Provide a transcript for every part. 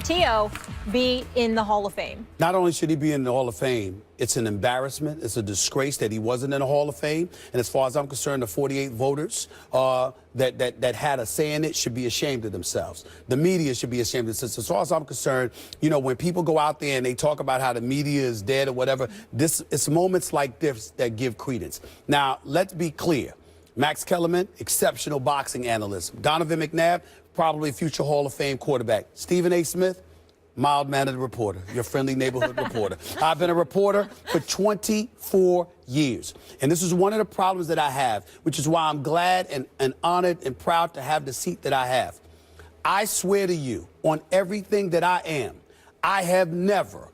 T.O. be in the Hall of Fame? Not only should he be in the Hall of Fame, it's an embarrassment. It's a disgrace that he wasn't in the Hall of Fame. And as far as I'm concerned, the 48 voters that had a say in it should be ashamed of themselves. The media should be ashamed of themselves. As far as I'm concerned, you know, when people go out there and they talk about how the media is dead or whatever, it's moments like this that give credence. Now, let's be clear. Max Kellerman, exceptional boxing analyst. Donovan McNabb, probably future Hall of Fame quarterback. Stephen A. Smith, mild-mannered reporter, your friendly neighborhood reporter. I've been a reporter for 24 years. And this is one of the problems that I have, which is why I'm glad and honored and proud to have the seat that I have. I swear to you, on everything that I am, I have never,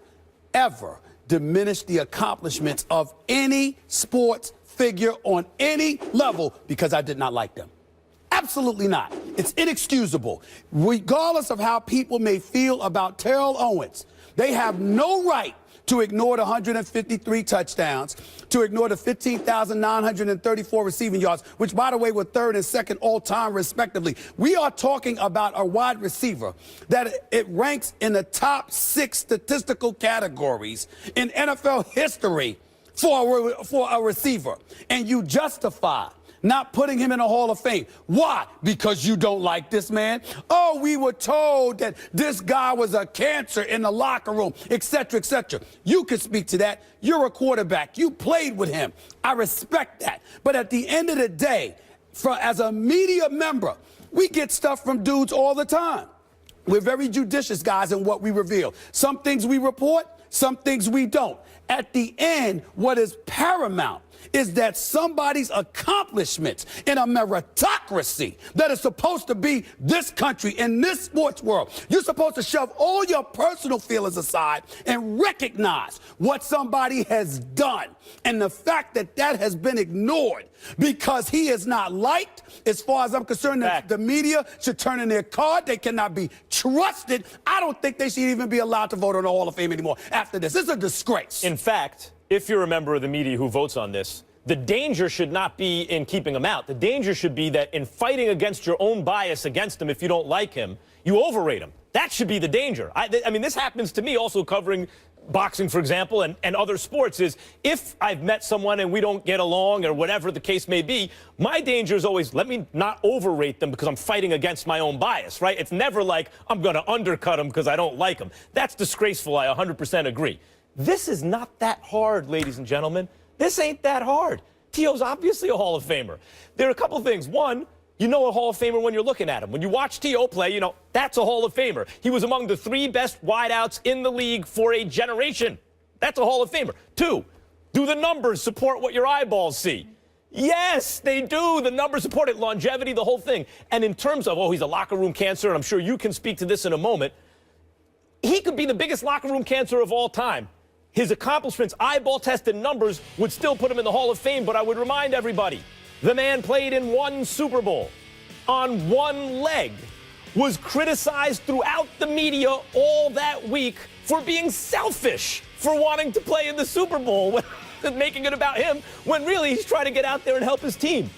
ever diminished the accomplishments of any sports figure on any level because I did not like them. Absolutely not. It's inexcusable. Regardless of how people may feel about Terrell Owens, they have no right to ignore the 153 touchdowns, to ignore the 15,934 receiving yards, which, by the way, were third and second all-time, respectively. We are talking about a wide receiver that it ranks in the top 6 statistical categories in NFL history for a receiver, and you justify not putting him in a Hall of Fame. Why? Because you don't like this man? Oh, we were told that this guy was a cancer in the locker room, et cetera, et cetera. You can speak to that. You're a quarterback. You played with him. I respect that. But at the end of the day, as a media member, we get stuff from dudes all the time. We're very judicious, guys, in what we reveal. Some things we report, some things we don't. At the end, what is paramount is that somebody's accomplishments in a meritocracy that is supposed to be this country, in this sports world, you're supposed to shove all your personal feelings aside and recognize what somebody has done. And the fact that that has been ignored because he is not liked, as far as I'm concerned, the media should turn in their card. They cannot be trusted. I don't think they should even be allowed to vote on the Hall of Fame anymore after this. This is a disgrace. In fact, if you're a member of the media who votes on this, the danger should not be in keeping him out. The danger should be that in fighting against your own bias against him, if you don't like him, you overrate him. That should be the danger. I mean, this happens to me also covering boxing, for example, and other sports, is if I've met someone and we don't get along or whatever the case may be, my danger is always let me not overrate them because I'm fighting against my own bias, right? It's never like I'm going to undercut them because I don't like them. That's disgraceful. I 100% agree. This is not that hard, ladies and gentlemen. This ain't that hard. T.O.'s obviously a Hall of Famer. There are a couple things. One, you know a Hall of Famer when you're looking at him. When you watch T.O. play, you know, that's a Hall of Famer. He was among the 3 best wideouts in the league for a generation. That's a Hall of Famer. 2, do the numbers support what your eyeballs see? Yes, they do. The numbers support it. Longevity, the whole thing. And in terms of, oh, he's a locker room cancer, and I'm sure you can speak to this in a moment, he could be the biggest locker room cancer of all time. His accomplishments, eyeball-tested numbers, would still put him in the Hall of Fame, but I would remind everybody, the man played in 1 Super Bowl, on 1 leg, was criticized throughout the media all that week for being selfish, for wanting to play in the Super Bowl, making it about him, when really he's trying to get out there and help his team.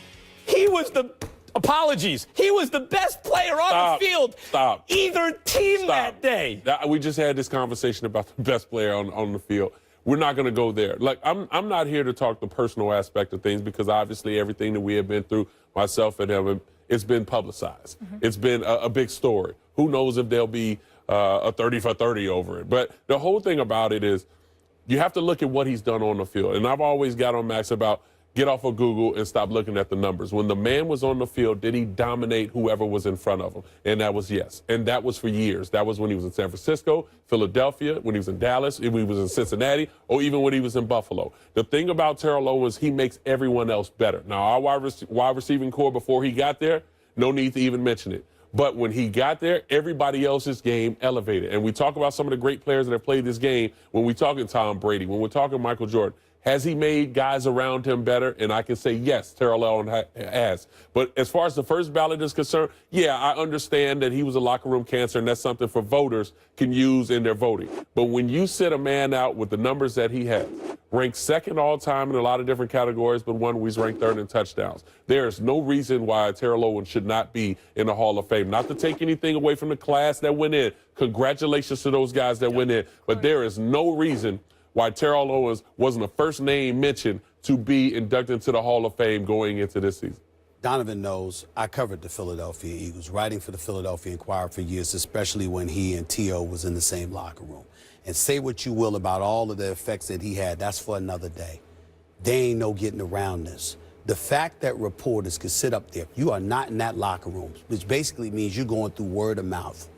He was the... Apologies. He was the best player on the field. Either team that day. We just had this conversation about the best player on the field. We're not going to go there. Like, I'm not here to talk the personal aspect of things because obviously everything that we have been through, myself and him, it's been publicized. It's been a big story. Who knows if there'll be a 30 for 30 over it. But the whole thing about it is you have to look at what he's done on the field. And I've always got on Max about get off of Google and stop looking at the numbers. When the man was on the field, did he dominate whoever was in front of him? And that was yes. And that was for years. That was when he was in San Francisco, Philadelphia, when he was in Dallas, when he was in Cincinnati, or even when he was in Buffalo. The thing about Terrell Owens, he makes everyone else better. Now, our wide receiving core before he got there, no need to even mention it. But when he got there, everybody else's game elevated. And we talk about some of the great players that have played this game when we're talking Tom Brady, when we're talking Michael Jordan. Has he made guys around him better? And I can say, yes, Terrell Owens has. But as far as the first ballot is concerned, yeah, I understand that he was a locker room cancer, and that's something for voters can use in their voting. But when you sit a man out with the numbers that he has, ranked second all time in a lot of different categories, but one was ranked third in touchdowns, there is no reason why Terrell Owens should not be in the Hall of Fame. Not to take anything away from the class that went in. Congratulations to those guys that went in. But there is no reason why Terrell Owens wasn't the first name mentioned to be inducted into the Hall of Fame going into this season. Donovan knows I covered the Philadelphia Eagles, writing for the Philadelphia Inquirer for years, especially when he and T.O. was in the same locker room. And say what you will about all of the effects that he had, that's for another day. There ain't no getting around this. The fact that reporters could sit up there, you are not in that locker room, which basically means you're going through word of mouth.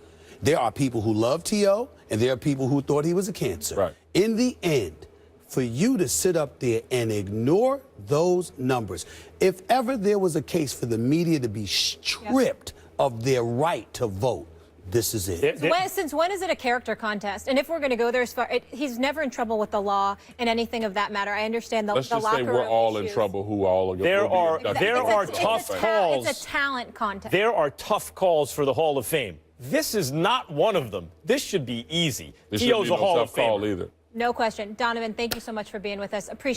There are people who love T.O., and there are people who thought he was a cancer. Right. In the end, for you to sit up there and ignore those numbers, if ever there was a case for the media to be stripped of their right to vote, this is it. Since when is it a character contest? And if we're going to go there as far, he's never in trouble with the law and anything of that matter. I understand the, Let's the just locker say room we're all in issues. trouble who all are There are tough calls. It's a talent contest. There are tough calls for the Hall of Fame. This is not one of them. This should be easy. This shouldn't T.O.'s be a no Hall tough of call Famer. either. No question. Donovan, thank you so much for being with us. Appreciate it.